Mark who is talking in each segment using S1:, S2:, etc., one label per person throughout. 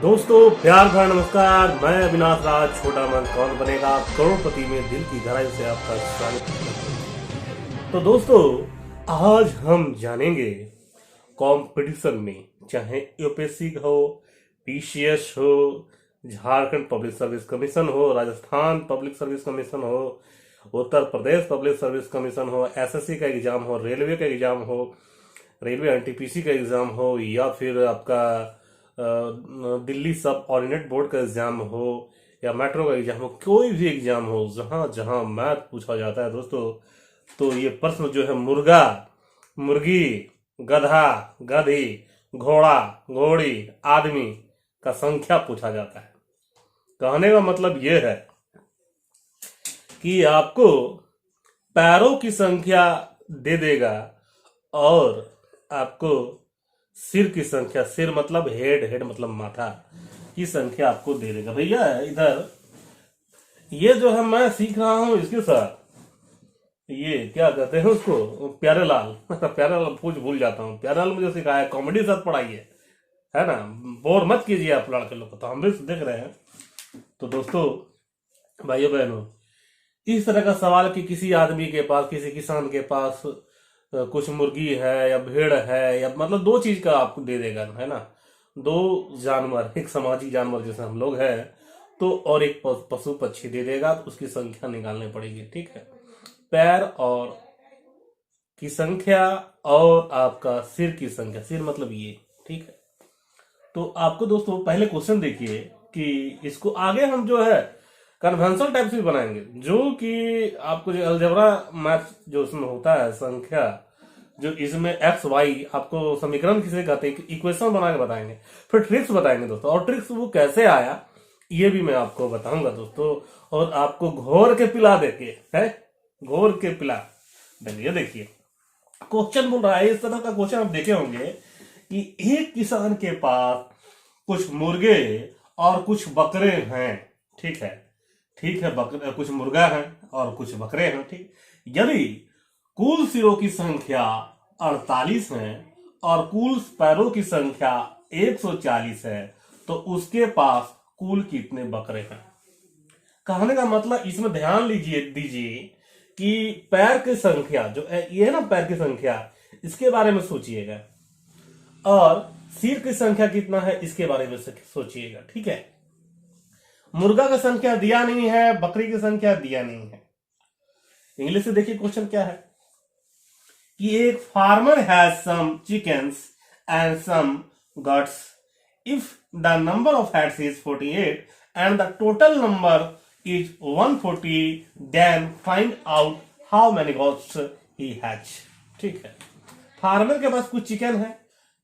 S1: दोस्तों प्यार भरा नमस्कार। मैं अविनाश राज, छोटा मन कौन बनेगा करोड़पति में दिल की गहराई से आपका स्वागत करता हूं। तो दोस्तों आज हम जानेंगे कंपटीशन में, चाहे यूपीएससी हो, पीसीएस हो, झारखंड पब्लिक सर्विस कमीशन हो, राजस्थान पब्लिक सर्विस कमीशन हो, Uttar Pradesh public service commission हो, एसएससी का एग्जाम हो, रेलवे का एग्जाम हो, रेलवे एनटीपीसी का एग्जाम हो, या फिर आपका दिल्ली सब ऑर्डिनेट बोर्ड का एग्जाम हो, या मेट्रो का एग्जाम हो, कोई भी एग्जाम हो, जहां जहां मैथ पूछा जाता है दोस्तों, तो ये प्रश्न जो है मुर्गा, मुर्गी, गधा, गधी, घोड़ा, घोड़ी, आदमी का संख्या पूछा जाता है। कहने का मतलब यह है कि आपको पैरों की संख्या दे देगा और आपको सिर की संख्या, सिर मतलब हेड, हेड मतलब माथा की संख्या आपको दे देगा। भैया इधर ये जो है मैं सीख रहा हूं, इसके साथ ये क्या कहते हैं उसको, प्यारे लाल प्यारे लाल भूल जाता हूँ। प्यारे लाल मुझे सिखाया, कॉमेडी साथ पढ़ाई है ना। बोर मत कीजिए आप लड़के लोग को, तो हम भी देख रहे हैं। तो दोस्तों, भाइयों बहनों, इस तरह का सवाल कि किसी आदमी के पास, किसी किसान के पास कुछ मुर्गी है या भेड़ है, या मतलब दो चीज का आपको दे देगा, है ना। दो जानवर, एक सामाजिक जानवर जैसे हम लोग हैं, तो और एक पशु पक्षी दे देगा, तो उसकी संख्या निकालनी पड़ेगी। ठीक है, पैर और की संख्या और आपका सिर की संख्या, सिर मतलब ये। ठीक है, तो आपको दोस्तों पहले क्वेश्चन देखिए कि इसको आगे हम जो है कन्वेंशनल टाइप से भी बनाएंगे, जो कि आपको जो अलजेब्रा मैथ जो उसमें होता है, संख्या जो इसमें एक्स वाई आपको समीकरण किसे कहते हैं, इक्वेशन बना के बताएंगे, फिर ट्रिक्स बताएंगे दोस्तों। और ट्रिक्स वो कैसे आया ये भी मैं आपको बताऊंगा दोस्तों, और आपको घोर के पिला देके है, घोर के पिला देंगे। देखिए क्वेश्चन बोल रहा है, इस तरह का क्वेश्चन आप देखे होंगे कि एक किसान के पास कुछ मुर्गे और कुछ बकरे हैं। ठीक है, ठीक है, बकरे कुछ मुर्गा है और कुछ बकरे हैं। ठीक, यदि कुल सिरों की संख्या 48 है और कुल पैरों की संख्या 140 है, तो उसके पास कुल कितने बकरे हैं। कहने का मतलब इसमें ध्यान दीजिए कि पैर की संख्या जो ये है ना, पैर की संख्या, इसके बारे में सोचिएगा, और सिर की संख्या कितना है इसके बारे में सोचिएगा। ठीक है, मुर्गा की संख्या दिया नहीं है, बकरी की संख्या दिया नहीं है। इंग्लिश से देखिए क्वेश्चन क्या है कि एक farmer has some chickens and some goats. If the number of heads is 48 and the total number is 140, then find out how many goats he has. ठीक है, फार्मर के पास कुछ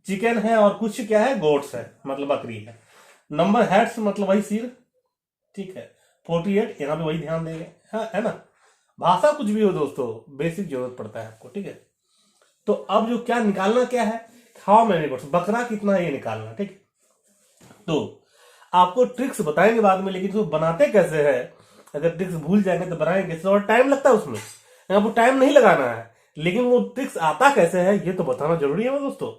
S1: चिकन है और कुछ क्या है, गोट्स है, मतलब बकरी है। नंबर हेड्स मतलब वही सिर। ठीक है, 48 यहाँ पे वही ध्यान देंगे, है ना। भाषा कुछ भी हो दोस्तों, बेसिक जरूरत पड़ता है आपको। ठीक है, तो अब जो क्या निकालना क्या है, हाउ मेनी गोट्स, बकरा कितना है ये निकालना। ठीक, तो आपको ट्रिक्स बताएंगे बाद में, लेकिन तो बनाते कैसे है, अगर ट्रिक्स भूल जाएंगे तो बनाएंगे तो और टाइम लगता है उसमें, आपको टाइम नहीं लगाना है, लेकिन वो ट्रिक्स आता कैसे है ये तो बताना जरूरी है दोस्तों।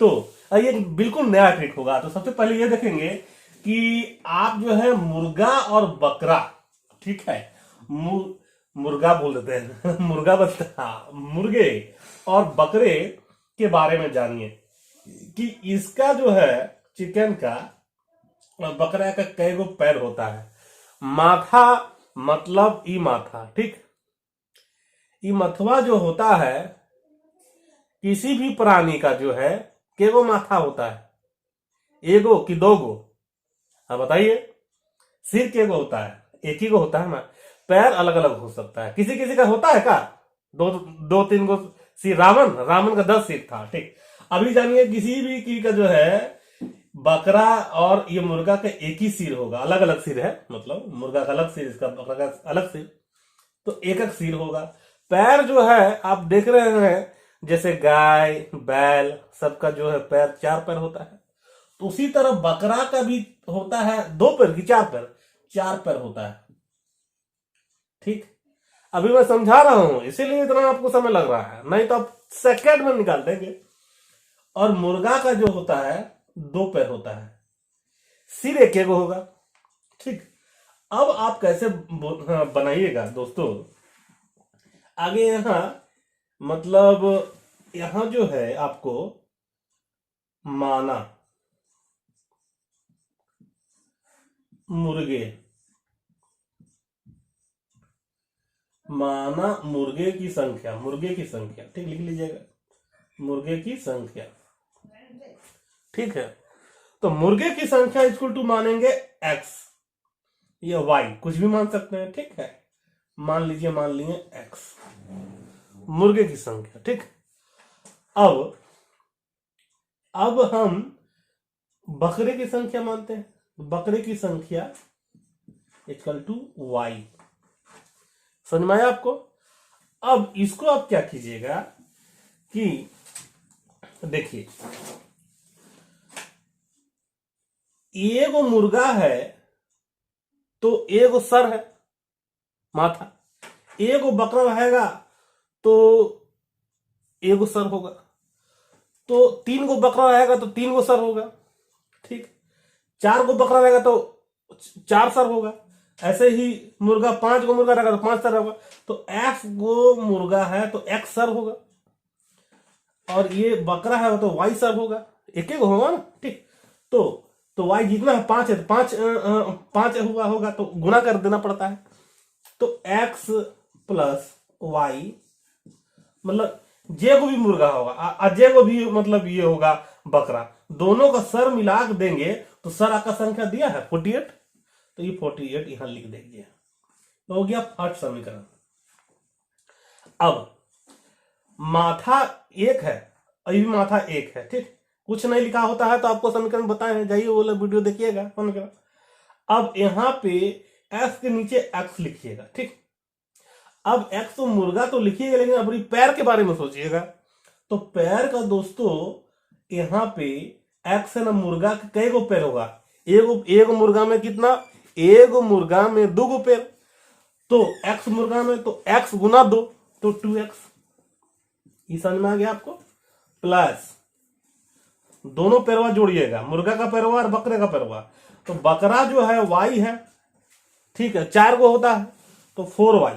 S1: तो ये बिल्कुल नया ट्रिक होगा। तो सबसे पहले ये देखेंगे कि आप जो है मुर्गा और बकरा, ठीक है, मुर्गा बोल देते हैं मुर्गा बकरा, मुर्गे और बकरे के बारे में जानिए कि इसका जो है चिकन का और बकरा का कई गो पैर होता है। माथा मतलब ई माथा। ठीक, ई मथवा जो होता है किसी भी प्राणी का जो है केगो माथा होता है, एगो कि दो गो, हाँ बताइए। सिर केगो होता है, एक ही गो होता है ना। पैर अलग अलग हो सकता है, किसी किसी का होता है का दो तीन गो सिर। रावण का 10 सिर था। ठीक, अभी जानिए किसी भी की का जो है बकरा और ये मुर्गा का एक ही सिर होगा, अलग अलग सिर है, मतलब मुर्गा का अलग सिर, इसका बकरा का अलग सिर, तो एक एक सिर होगा। पैर जो है आप देख रहे हैं, जैसे गाय बैल सबका जो है पैर 4 पैर होता है, तो उसी तरह बकरा का भी होता है 2 पैर की 4 पैर, 4 पैर होता है। ठीक, अभी मैं समझा रहा हूं इसीलिए इतना आपको समय लग रहा है, नहीं तो आप सेकंड में निकाल देंगे। और मुर्गा का जो होता है 2 पैर होता है, सिर एक एक होगा। ठीक, अब आप कैसे बनाइएगा दोस्तों, आगे यहां मतलब यहां जो है आपको माना मुर्गे, माना मुर्गे की संख्या, मुर्गे की संख्या, ठीक लिख लीजिएगा, मुर्गे की संख्या। ठीक है, तो मुर्गे की संख्या इक्वल टू मानेंगे एक्स या वाई, कुछ भी मान सकते हैं। ठीक है, मान लीजिए, मान लिए एक्स मुर्गे की संख्या। ठीक, अब हम बकरे की संख्या मानते हैं, बकरे की संख्या इक्वल टू वाई। समझ में आया आपको? अब इसको आप क्या कीजिएगा कि देखिए, एगो मुर्गा है तो एगो सर है, माथा, एगो बकरा रहेगा तो एगो सर होगा, तो 3 गो बकरा रहेगा तो 3 गो सर होगा। ठीक, 4 गो बकरा रहेगा तो 4 सर होगा। ऐसे ही मुर्गा, 5 गो मुर्गा रहेगा तो 5 सर होगा। तो एक्स गो मुर्गा है तो एक्स सर होगा, और ये बकरा है तो वाई सर होगा, एक एक होगा ना। ठीक, तो वाई जितना है 5 है तो 5 हुआ होगा, तो गुना कर देना पड़ता है। तो एक्स प्लस वाई मतलब जे को भी मुर्गा होगा, अजय को भी मतलब ये होगा बकरा, दोनों का सर मिला के देंगे तो सर आपका संख्या दिया है 48, तो ये 48 यहां लिख देंगे, तो हो गया फर्स्ट समीकरण। अब माथा एक है, अभी माथा एक है। ठीक, कुछ नहीं लिखा होता है तो आपको समीकरण बताए हैं, जाइए वो वीडियो देखिएगा समीकरण। अब यहां पे एस के नीचे एक्स लिखिएगा। ठीक, अब एक्स तो मुर्गा तो लिखिएगा, लेकिन अपनी पैर के बारे में सोचिएगा। तो पैर का दोस्तों यहां पे एक्स है ना, मुर्गा का कई गो पैर होगा, एगो मुर्गा में कितना, एगो मुर्गा में 2 गो पैर, तो एक्स मुर्गा में तो एक्स गुना 2 तो 2x, ये समझ में आ गया आपको। प्लस दोनों पैरवा जोड़िएगा, मुर्गा का पैरवा और बकरे का पैरवा, तो बकरा जो है वाई है। ठीक है, 4 गो होता है तो 4y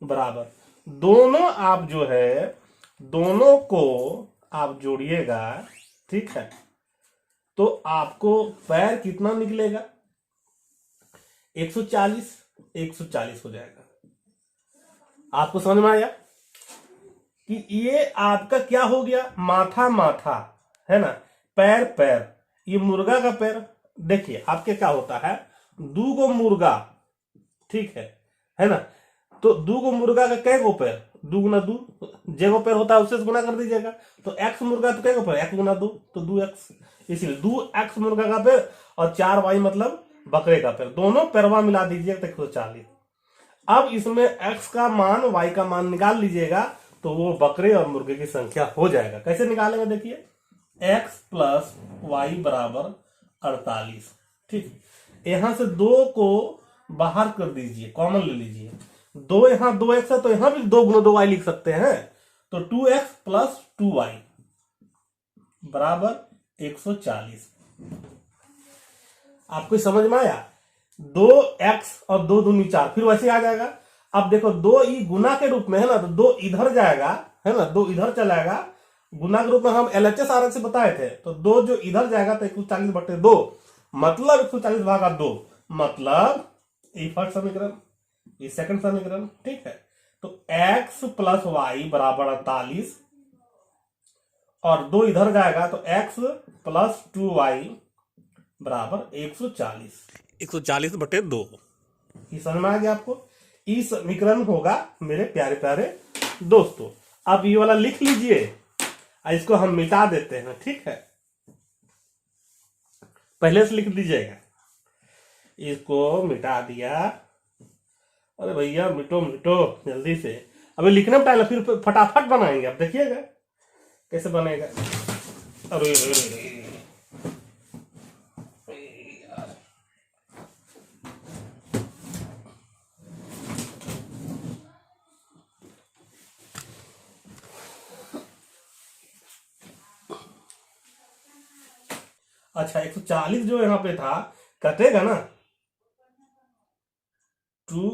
S1: बराबर, दोनों आप जो है दोनों को आप जोड़िएगा। ठीक है, तो आपको पैर कितना निकलेगा, 140, 140 हो जाएगा। आपको समझ में आया कि ये आपका क्या हो गया, माथा माथा है ना, पैर पैर, ये मुर्गा का पैर। देखिए आपके क्या होता है, 2 गो मुर्गा, ठीक है ना, तो 2 गो मुर्गा का कै गो पैर, 2 गुना 2, जे गो पैर होता है उससे गुना कर दीजिएगा। तो एक्स मुर्गा तो कै गो पैर, 1 गुना 2 तो 2x, इसलिए 2x मुर्गा का पैर और 4y मतलब बकरे का पैर, दोनों पैरवा मिला दीजिएगा तो 140। अब इसमें x का मान y का मान निकाल लीजिएगा तो वो बकरे और मुर्गे की संख्या हो जाएगा। कैसे निकालेंगे देखिए, x प्लस वाई बराबर 48। ठीक, यहां से 2 को बाहर कर दीजिए, कॉमन ले लीजिए, 2 यहां 2x है तो यहां भी 2 गुना 2y लिख सकते हैं, तो 2x प्लस 2y बराबर 140। आपको समझ में आया, 2x और 2 दूनी 4, फिर वैसे आ जाएगा। अब देखो 2 ई गुना के रूप में है ना, तो 2 इधर जाएगा है ना, 2 इधर चलाएगा, गुना के रूप में हम LHS RHS से बताए थे, तो 2 जो इधर जाएगा तो 140/2 मतलब 140 भागा 2 मतलब ये फर्स्ट समीकरण, ये सेकंड समीकरण। ठीक है, तो x प्लस वाई बराबर 48 और 2 इधर जाएगा तो x प्लस 2y बराबर 140, 140/2। ये समझ में आ गया आपको, ये समीकरण होगा मेरे प्यारे प्यारे दोस्तों। अब ये वाला लिख लीजिए, इसको हम मिटा देते हैं। ठीक है, पहले से लिख दीजिएगा, इसको मिटा दिया, अरे भैया मिटो मिटो जल्दी से, अभी लिखने में टाइम फिर फटाफट बनाएंगे, अब देखिएगा कैसे बनेगा। अरे अच्छा 140 जो यहाँ पे था कटेगा ना, टू,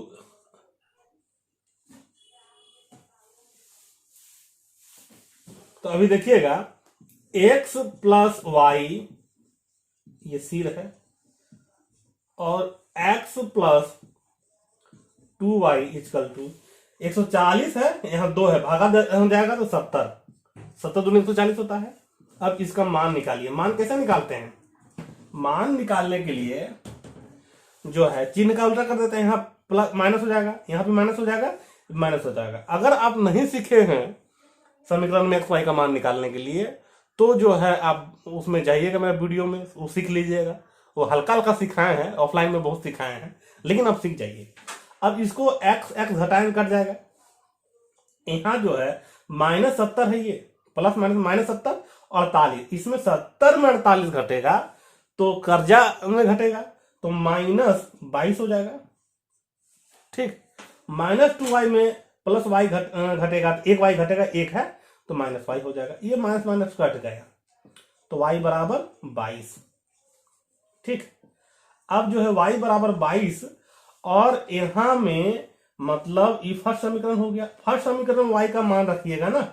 S1: तो अभी देखिएगा x प्लस वाई, ये सिर है, और x plus 2y is equal to 140 है, यहाँ 2 है, भागा हो जाएगा तो 70, 70 दूनी 140 होता है। अब इसका मान निकालिए। मान कैसे निकालते हैं? मान निकालने के लिए जो है चिन्ह का उल्टा कर देते हैं, यहाँ प्लस माइनस हो जाएगा, यहाँ पे माइनस हो जाएगा, माइनस हो जाएगा। अगर आप नहीं सीखे हैं समीकरण में एक्स वाई का मान निकालने के लिए, तो जो है आप उसमें जाइएगा मेरे वीडियो में, वो सीख लीजिएगा। वो हल्का हल्का सिखाए हैं, ऑफलाइन में बहुत सिखाए हैं, लेकिन आप सीख जाइए। अब इसको एक्स एक्स घटाएंगे कट जाएगा। यहाँ जो है -70 है, ये प्लस माइनस -70 48, इसमें 70 में 48 घटेगा तो कर्जा में घटेगा, तो -22 हो जाएगा। ठीक, -2y में प्लस वाई घटेगा, तो 1y घटेगा, 1 है तो -y हो जाएगा। ये माइनस माइनस कट गया तो y बराबर 22। ठीक, अब जो है y बराबर 22, और यहां में मतलब ये फर्स्ट समीकरण हो गया। फर्स्ट समीकरण में y का मान रखिएगा ना,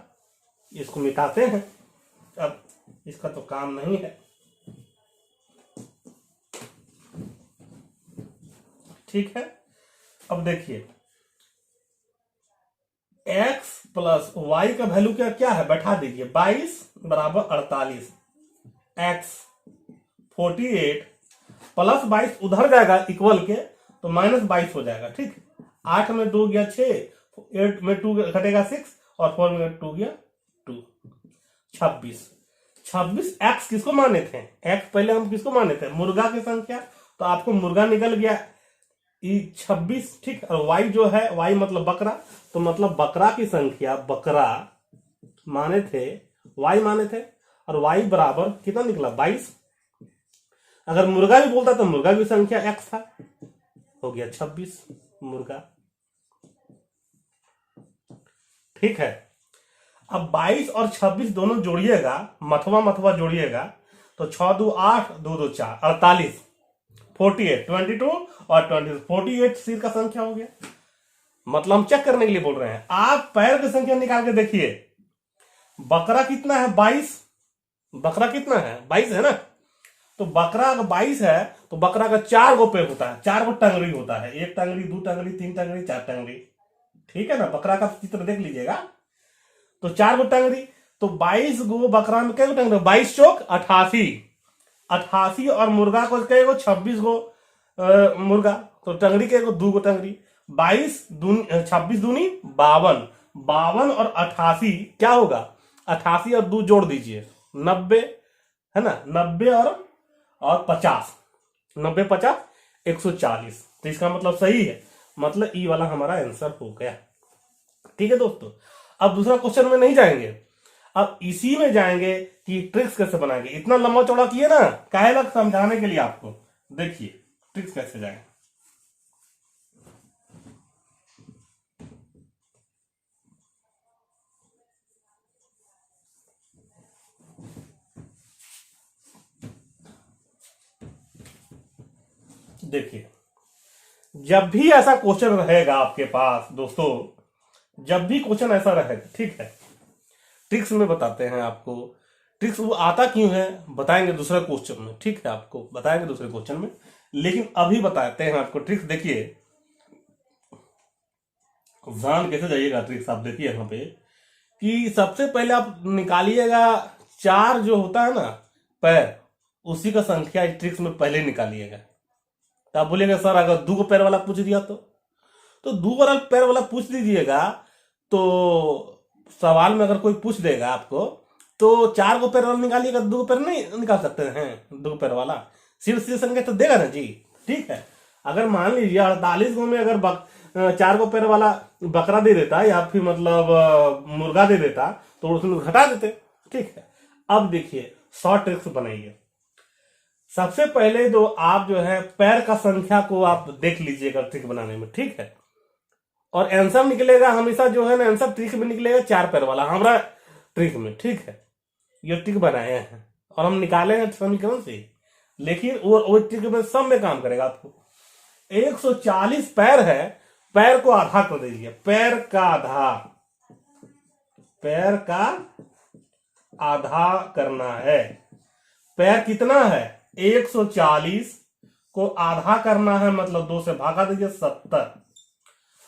S1: इसको मिटाते हैं, अब इसका तो काम नहीं है। ठीक है, अब देखिए x प्लस वाई का वैल्यू क्या क्या है, बैठा दीजिए। 22 बराबर 48, x 48 प्लस 22 उधर जाएगा इक्वल के, तो -22 हो जाएगा। ठीक, 8 में 2 गया 6, 8 में 2 घटेगा 6, और 4 में 2 गया 2, 26। 26 x किसको माने थे? x पहले हम किसको माने थे? मुर्गा की संख्या, तो आपको मुर्गा निकल गया 26। ठीक, और y जो है, y मतलब बकरा, तो मतलब बकरा की संख्या, बकरा माने थे, y माने थे, और y बराबर कितना निकला? 22। अगर मुर्गा भी बोलता तो मुर्गा की संख्या x था, हो गया 26 मुर्गा। ठीक है, अब 22 और 26 दोनों जोड़िएगा, मथवा मथवा जोड़िएगा, तो 6 2 8, 2 2 4, 48, 48, 22 और 20, 48 सिर का संख्या हो गया। मतलब हम चेक करने के लिए बोल रहे हैं, आप पैर की संख्या निकाल के देखिए। बकरा कितना है? 22। बकरा कितना है? 22 है ना। तो बकरा अगर 22 है तो बकरा का 4 गो पैर होता है, 4 गो टंगड़ी होता है, 1 टंगड़ी, 2 टंगड़ी, 3 टंगड़ी, 4 टंगड़ी। ठीक है ना, बकरा का चित्र देख लीजिएगा, तो 4 गो टंगड़ी, तो 22 गो बकरा में कई टंगड़ी? 22 चौक 88, 88, और मुर्गा को कई गो? 26 गो मुर्गा, तो टंगड़ी के 2 गो टंगड़ी, 22 26 दूनी 52, 52 और 88 क्या होगा? 88 और 2 जोड़ दीजिए, 90 है ना, 90 और 50, 90 50 140। तो इसका मतलब सही है, मतलब ई वाला हमारा आंसर हो गया। ठीक है दोस्तों, अब दूसरा क्वेश्चन में नहीं जाएंगे, अब इसी में जाएंगे कि ट्रिक्स कैसे बनाएंगे। इतना लंबा चौड़ा किए ना, काहे लग समझाने के लिए आपको। देखिए ट्रिक्स कैसे जाएंगे। देखिए, जब भी ऐसा क्वेश्चन रहेगा आपके पास दोस्तों, जब भी क्वेश्चन ऐसा रहेगा, ठीक है, ट्रिक्स में बताते हैं आपको। ट्रिक्स वो आता क्यों है बताएंगे दूसरे क्वेश्चन में, ठीक है, आपको बताएंगे दूसरे क्वेश्चन में, लेकिन अभी बताते हैं आपको ट्रिक्स। देखिए जान कैसे जाइएगा ट्रिक्स, आप देखिए यहाँ पे कि सबसे पहले आप निकालिएगा 4 जो होता है ना पैर, उसी का संख्या ट्रिक्स में पहले निकालिएगा। तो आप बोलिएगा सर अगर 2 गो पैर वाला पूछ दिया तो 2 वाला पैर वाला पूछ दीजिएगा, तो सवाल में अगर कोई पूछ देगा आपको तो 4 गो पैर वाला निकालिएगा, 2 गो पैर नहीं निकाल सकते हैं। 2 पैर वाला सिर्फ संख्या तो देगा ना जी। ठीक है, अगर मान लीजिए 48 गो में अगर 4 गो पैर वाला बकरा दे देता या फिर मतलब मुर्गा दे देता तो उसमें घटा देते। ठीक है, अब देखिए शॉर्ट ट्रिक्स बनाइए। सबसे पहले तो आप जो है पैर का संख्या को आप देख लीजिएगा ट्रिक बनाने में, ठीक है, और आंसर निकलेगा हमेशा जो है ना, आंसर ट्रिक में निकलेगा 4 पैर वाला हमारा ट्रिक में। ठीक है, ये ट्रिक बनाए हैं और हम निकाले हैं समीकरण से, लेकिन वो ट्रिक में सब में काम करेगा आपको। 140 पैर है, पैर को आधा कर दीजिए, पैर का आधा, पैर का आधा करना है। पैर कितना है? 140 को आधा करना है, मतलब 2 से भागा दीजिए, 70।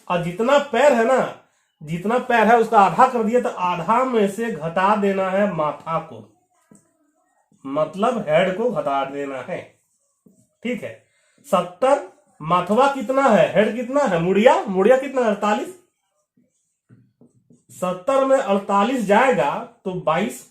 S1: और जितना पैर है ना, जितना पैर है उसका आधा कर दिया, तो आधा में से घटा देना है माथा को, मतलब हेड को घटा देना है। ठीक है, 70। माथवा कितना है? हेड कितना है? मुड़िया कितना है? 48। 70 में 48 जाएगा तो 22।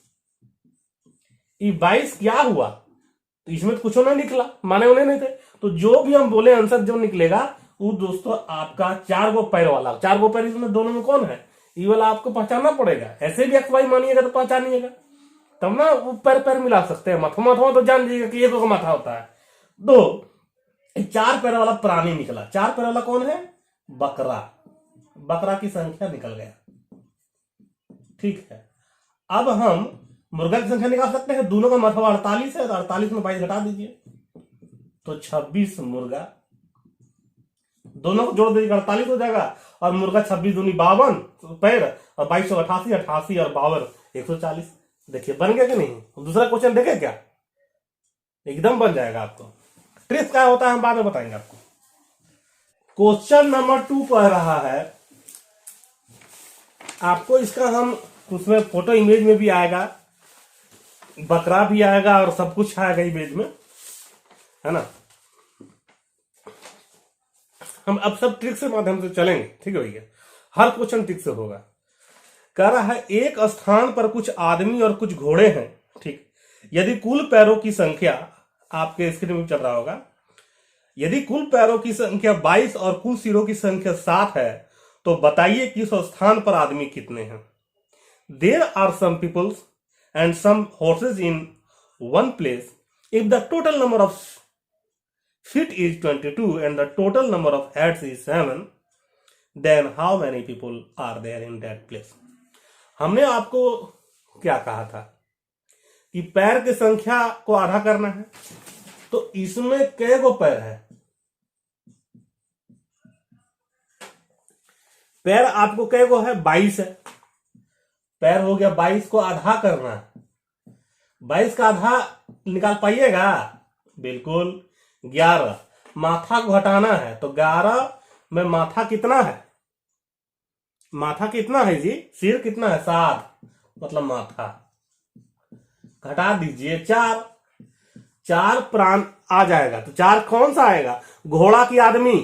S1: ये 22 क्या हुआ? तो इसमें तो कुछ ना निकला, माने उन्हें नहीं थे। तो जो भी हम बोले आंसर जो निकलेगा वो दोस्तों आपका 4 गो पैर वाला। 4 गो पैर इसमें दोनों में कौन है? ये वाला आपको पहचानना पड़ेगा। ऐसे भी XY मानिएगा तो पहचानिएगा, तब ना वो पैर मिला सकते हैं। मथवा तो जान लीजिएगा कि 1 का माथा होता है। 4 पैर वाला प्राणी निकला। 4 पैर वाला कौन है? बकरा। बकरा की संख्या निकल गया। ठीक है, अब हम मुर्गा की संख्या निकाल सकते हैं। दोनों का माथा 48 है, तो 48 में 22 घटा दीजिए तो 26 मुर्गा। दोनों को जोड़ दीजिएगा, 48 हो जाएगा। और मुर्गा 26 दूनी 52 पैर, और 22 88, 88 और 52 140। देखिए बन गया कि नहीं? दूसरा क्वेश्चन देखे क्या? एकदम बन जाएगा आपको। ट्रिक्स क्या होता है हम बाद में बताएंगे आपको। क्वेश्चन नंबर 2 कह रहा है आपको, इसका हम उसमें फोटो इमेज में भी आएगा, बकरा भी आएगा और सब कुछ आएगा इमेज में, है ना। हम अब सब ट्रिक से माध्यम से चलेंगे, ठीक है भैया। हर क्वेश्चन ट्रिक से होगा। कह रहा है एक स्थान पर कुछ आदमी और कुछ घोड़े हैं, ठीक। यदि कुल पैरों की संख्या, आपके स्क्रीन में चल रहा होगा, यदि कुल पैरों की संख्या 22 और कुल सिरों की संख्या 7 है, तो बताइए कि उस स्थान पर आदमी कितने हैं। There are some peoples and some horses in one place. If the total number of feet is 22 and the total number of heads is 7, then how many people are there in that place? हमने आपको क्या कहा था कि पैर की संख्या को आधा करना है, तो इसमें कै गो पैर है? पैर आपको कै गो है? 22 है। पैर हो गया 22 को आधा करना है। 22 का आधा निकाल पाइएगा? बिल्कुल। 11। माथा को घटाना है, तो 11 में माथा कितना है? माथा कितना है जी? सिर कितना है? 7, मतलब माथा घटा दीजिए 4। 4 प्राण आ जाएगा, तो 4 कौन सा आएगा? घोड़ा की आदमी।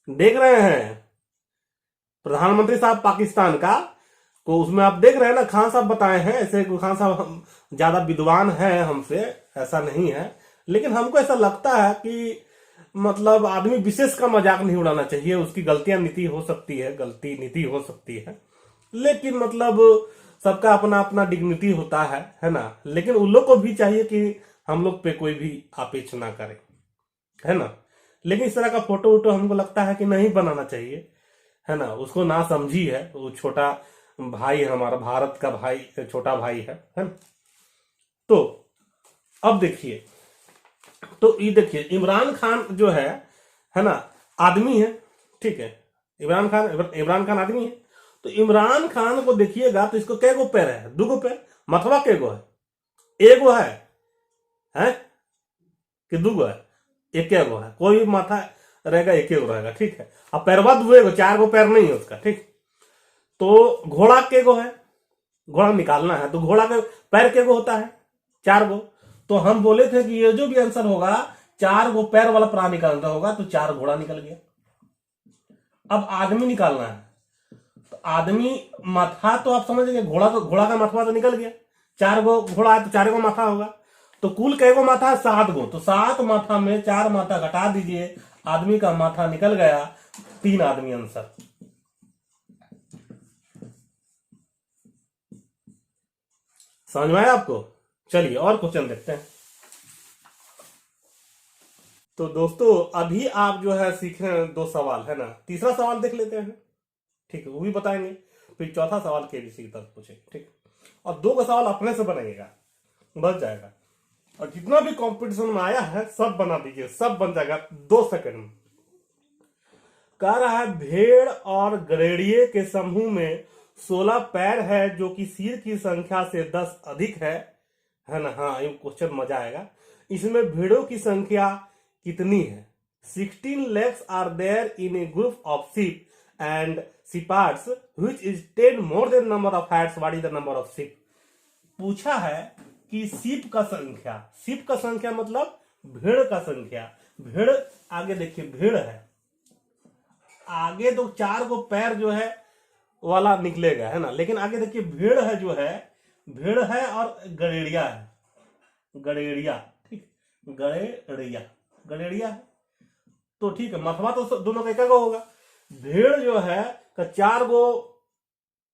S1: देख रहे हैं प्रधानमंत्री साहब पाकिस्तान का, तो उसमें आप देख रहे हैं ना, खान साहब बताए हैं। ऐसे खान साहब ज्यादा विद्वान है हमसे, ऐसा नहीं है, लेकिन हमको ऐसा लगता है कि मतलब आदमी विशेष का मजाक नहीं उड़ाना चाहिए। उसकी गलतियां नीति हो सकती है, गलती नीति हो सकती है, लेकिन मतलब सबका अपना अपना डिग्निटी होता है ना। लेकिन उन लोग को भी चाहिए कि हम लोग पे कोई भी आपेच ना करे, है ना। लेकिन इस तरह का फोटो वोटो हमको लगता है कि नहीं बनाना चाहिए, है ना। उसको ना समझी है, वो छोटा भाई हमारा, भारत का भाई, छोटा भाई है ना। तो अब देखिए, तो ये देखिए इमरान खान जो है ना, आदमी है, ठीक है। इमरान खान आदमी है। तो इमरान खान को देखिएगा तो इसको कै गो पैर है? 2 गो पैर। मथवा कै गो है? 1 गो है कि 2 गो है? 1 गो है। कोई भी माथा रहेगा 1 गो रहेगा, ठीक है। अब पैरवा 2 गो, 4 गो पैर नहीं है उसका, ठीक। तो घोड़ा कै गो है? घोड़ा निकालना है, तो घोड़ा के पैर कै गो होता है? 4 गो। तो हम बोले थे कि ये जो भी आंसर होगा 4 गो पैर वाला प्राणी का आंसर होगा, तो 4 घोड़ा निकल गया। अब आदमी निकालना है, तो आदमी माथा तो आप समझ गए, घोड़ा का माथा तो निकल गया। 4 गो घोड़ा है तो 4 गो माथा होगा। तो कुल कै गो माथा है? 7 गो। तो 7 माथा में 4 माथा घटा दीजिए, आदमी का माथा निकल गया। 3 आदमी आंसर। समझ में आया आपको? चलिए और क्वेश्चन देखते हैं। तो दोस्तों अभी आप जो है सीख रहे हैं 2 सवाल, है ना। तीसरा सवाल देख लेते हैं, ठीक है, वो भी बताएंगे। फिर चौथा सवाल केबीसी की तरफ पूछे, ठीक। और 2 का सवाल अपने से बनाइएगा, बच जाएगा। और जितना भी कंपटीशन में आया है सब बना दीजिए, सब बन जाएगा 2 सेकंड में। कह रहा है भेड़ और गड़ेड़िए के समूह में 16 पैर है जो कि सिर की संख्या से 10 अधिक है ना। हाँ, ये क्वेश्चन मजा आएगा। इसमें भेड़ों की संख्या कितनी है? 16 legs are there in a group of sheep and shepherds which is 10 more than number of heads. What is the number of sheep? पूछा है कि सीप का संख्या, सीप का संख्या मतलब भेड़ का संख्या। भेड़ आगे देखिए, भेड़ है, आगे तो 4 को पैर जो है वाला निकलेगा, है ना, लेकिन आगे देखिए भेड़ है जो है, भेड़ है और गड़ेड़िया है, गड़ेड़िया, ठीक, गड़ेड़िया, गड़ेड़िया है तो ठीक है, मथवा तो दोनों का एक होगा। भेड़ जो है का 4 गो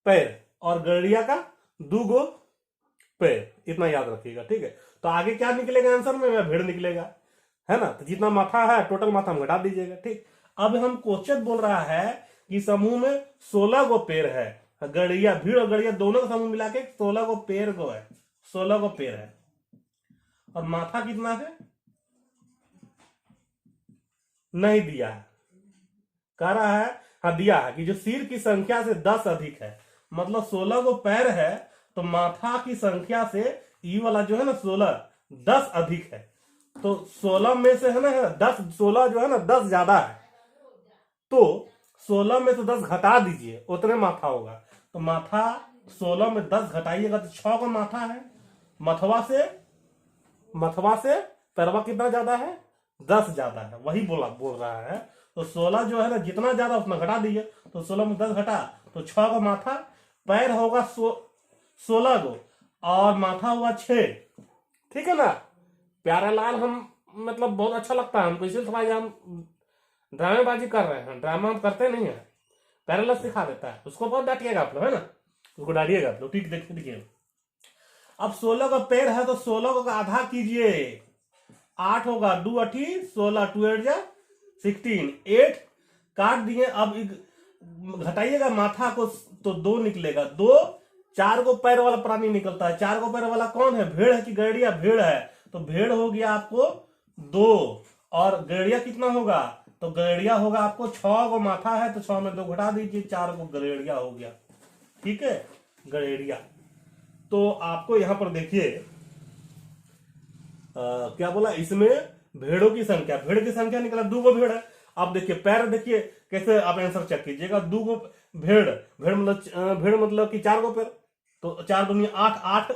S1: पैर और गड़ेड़िया का 2 गो पैर, इतना याद रखिएगा, ठीक है। तो आगे क्या निकलेगा आंसर में? भेड़ निकलेगा, है ना। तो जितना माथा है टोटल माथा में घटा दीजिएगा, ठीक। अब हम क्वेश्चन बोल रहा है कि समूह में 16 गो पैर है, गड़िया, भीड़ और गड़िया दोनों का समूह मिला के 16 गो पैर को है, 16 गो पैर है। और माथा कितना है? नहीं दिया है, कह रहा है, हाँ दिया है कि जो सिर की संख्या से 10 अधिक है, मतलब 16 गो पैर है तो माथा की संख्या से ई वाला जो है ना 16 10 अधिक है। तो 16 में से है ना 10, 16 जो है ना 10 ज्यादा है, तो 16 में से 10 घटा दीजिए, उतने माथा होगा। तो माथा 16 में 10 घटाइएगा तो 6 का माथा है। मथवा से पैरवा कितना ज्यादा है? 10 ज्यादा है, वही बोल रहा है। तो 16 जो है ना जितना ज्यादा उतना घटा दीजिए, तो 16 में 10 घटा तो 6 का माथा, पैर होगा 16 गो और माथा हुआ 6, ठीक है ना। प्यारे लाल हम मतलब बहुत अच्छा लगता है हमको, इसलिए थोड़ा हम ड्रामेबाजी कर रहे हैं, ड्रामा हम करते नहीं है, पैरेलल सिखा देता है, उसको बहुत डांटिएगा आप लोग, है ना, उसको डांटिएगा आप लोग, ठीक। देखिए अब 16 का पैर है तो 16 का आधा कीजिए, 8 होगा, 2 8 16, 2 8 जा 16, 8 काट दिए। अब घटाइएगा माथा को तो 2 निकलेगा, 2 4 को पैर वाला प्राणी निकलता है, 4 को पैर वाला कौन है? भेड़ है कि गड़ेड़िया? भेड़ है, तो भेड़ हो गया आपको 2, और गड़ेड़िया कितना होगा? तो गड़ेड़िया होगा आपको 6 को माथा है तो 6 में 2 घटा दीजिए, 4 को गड़ेड़िया हो गया, ठीक है, गड़ेड़िया। तो आपको यहां पर देखिए क्या बोला, इसमें भेड़ों की संख्या, भेड़ की संख्या निकला 2 गो भेड़ है। अब देखिए पैर, देखिए कैसे आप आंसर चेक कीजिएगा, 2 गो भेड़ मतलब कि 4 गो पैर, तो 4 दूनी 8, 8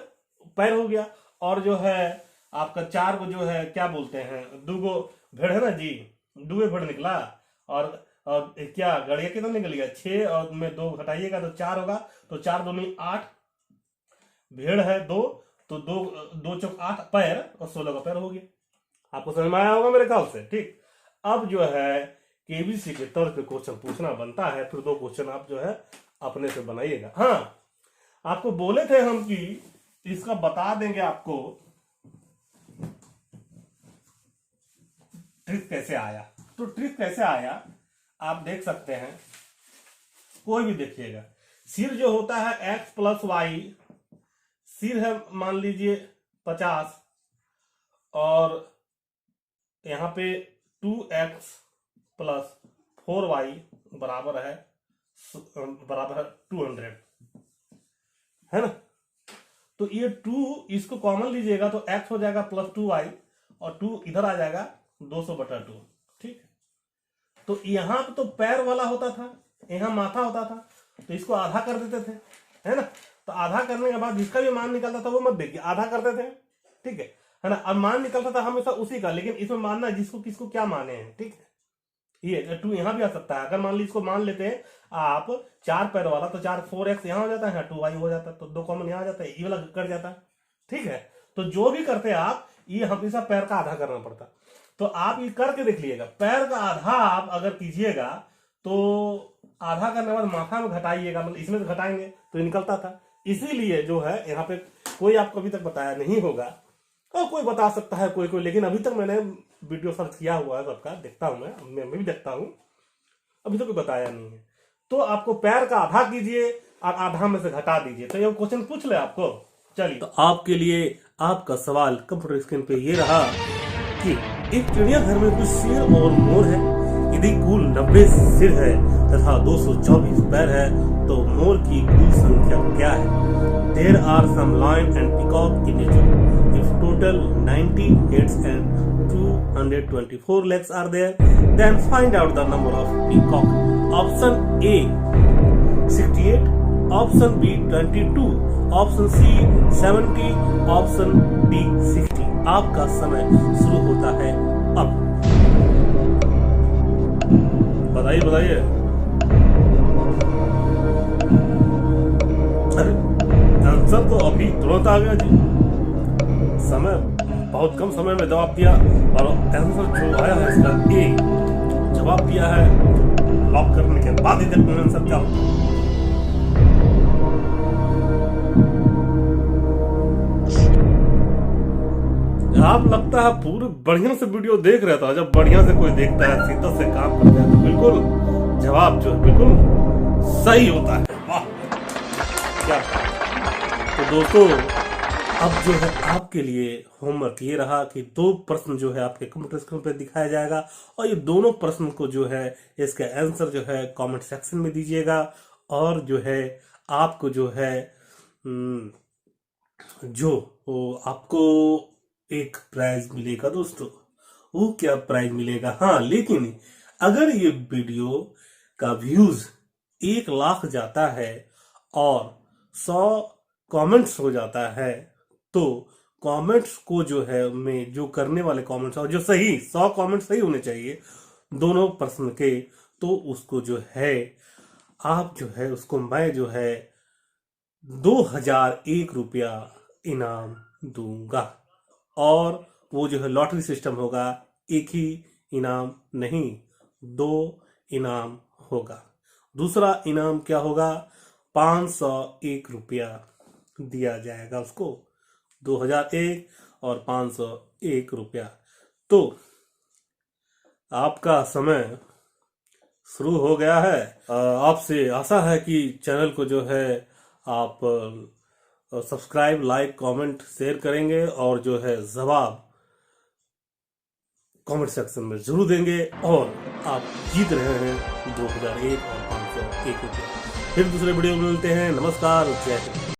S1: पैर हो गया। और जो है आपका 4 को जो है क्या बोलते हैं, 2 गो भेड़ है ना जी, 2 भेड़ निकला। और क्या गड़िया कितना निकल गया? 6 और में 2 घटाइएगा तो 4 होगा, तो 4 दूनी 8, भेड़ है 2, तो 2 चौक 8 पैर और 16 का पैर हो गया। आपको समझ में आया होगा मेरे ख्याल से, ठीक। अब जो है केबीसी के तर्क पे क्वेश्चन पूछना बनता है, फिर 2 क्वेश्चन आप जो है अपने से बनाइएगा। हाँ, आपको बोले थे हम कि इसका बता देंगे आपको ट्रिक कैसे आया। तो ट्रिक कैसे आया आप देख सकते हैं, कोई भी देखिएगा। सिर जो होता है x + y, सिर है मान लीजिए 50, और यहां पे 2x + 4y बराबर है 200, है ना। तो ये 2 इसको कॉमन लीजिएगा तो x हो जाएगा +2y, और 2 इधर आ जाएगा 200/2, ठीक। तो यहां तो पैर वाला होता था, यहां माथा होता था, तो इसको आधा कर देते थे, है ना। तो आधा करने के बाद जिसका भी मान निकलता था वो मत देखिए, आधा करते थे, ठीक है ना। अब मान निकलता था हमेशा उसी का, लेकिन इसमें मानना जिसको किसको क्या माने हैं, ठीक है। ये 2 यहां भी आ सकता है, अगर मान लीजिए इसको मान लेते हैं आप 4 पैर वाला, तो 4x यहां हो जाता है, 2y हो जाता है, तो 2 कॉमन यहां आ जाता है, ये वाला कट जाता है, ठीक है। तो जो भी करते आप, ये हमेशा पैर का आधा करना पड़ता। तो आप ये करके देख लीजिएगा, पैर का आधा आप अगर कीजिएगा तो आधा करने के बाद माथा में घटाइएगा, मतलब इसमें से घटाएंगे तो निकलता था। इसीलिए जो है यहाँ पे कोई आपको अभी तक बताया नहीं होगा, और कोई बता सकता है कोई, लेकिन अभी तक मैंने वीडियो सर्च किया हुआ है सबका, देखता हूं मैं भी देखता हूं, अभी तक कोई बताया नहीं है। तो आपको पैर का आधा कीजिए और आधा में से घटा दीजिए, तो ये क्वेश्चन पूछ ले आपको। चलिए, तो आपके लिए आपका सवाल कंप्यूटर स्क्रीन पे ये रहा कि एक चिड़ियाघर में कुछ शेर और मोर है। यदि कुल 90 सिर है तथा 224 पैर है तो मोर की कुल संख्या क्या है? There are some lion and peacock in nature. If total 90 heads and 224 legs are there, then find out the number of peacock. Option A 68, option B 22, option C 70, option D 60. आपका समय शुरू होता है अब। बताइए बताइए। अरे आंसर तो अभी तुरंत आ गया जी। समय बहुत कम समय में जवाब दिया और आंसर जो आया है इसका ए जवाब दिया है। लॉक करने के बाद ही देखते हैं आंसर क्या होता है। आप लगता है पूरे बढ़िया से वीडियो देख रहा था। जब बढ़िया से कोई देखता है, सीधा से काम करता है तो बिल्कुल जवाब जो है बिल्कुल सही होता है। वाह क्या। तो दोस्तों अब जो है आपके लिए होमवर्क ये रहा कि 2 प्रश्न जो है आपके कंप्यूटर स्क्रीन पे दिखाया जाएगा और ये दोनों प्रश्न को जो है इसका आंसर जो है कमेंट सेक्शन में दीजिएगा। और जो है आपको जो है जो आपको एक प्राइज मिलेगा दोस्तों। वो क्या प्राइज मिलेगा? हाँ, लेकिन अगर ये वीडियो का व्यूज 1 लाख जाता है और 100 कमेंट्स हो जाता है तो कमेंट्स को जो है में जो करने वाले कमेंट्स और जो सही 100 कमेंट्स सही होने चाहिए दोनों प्रश्न के, तो उसको जो है आप जो है उसको मैं जो है 2001 रुपया इनाम दूंगा। और वो जो है लॉटरी सिस्टम होगा, एक ही इनाम नहीं 2 इनाम होगा। दूसरा इनाम क्या होगा? 501 रुपया दिया जाएगा उसको, 2001 और 501 रुपया। तो आपका समय शुरू हो गया है। आपसे आशा है कि चैनल को जो है आप सब्सक्राइब, लाइक, कमेंट, शेयर करेंगे और जो है जवाब कमेंट सेक्शन में जरूर देंगे। और आप जीत रहे हैं 2001 और 501 रुपया। फिर दूसरे वीडियो में मिलते हैं। नमस्कार, जय हिंद।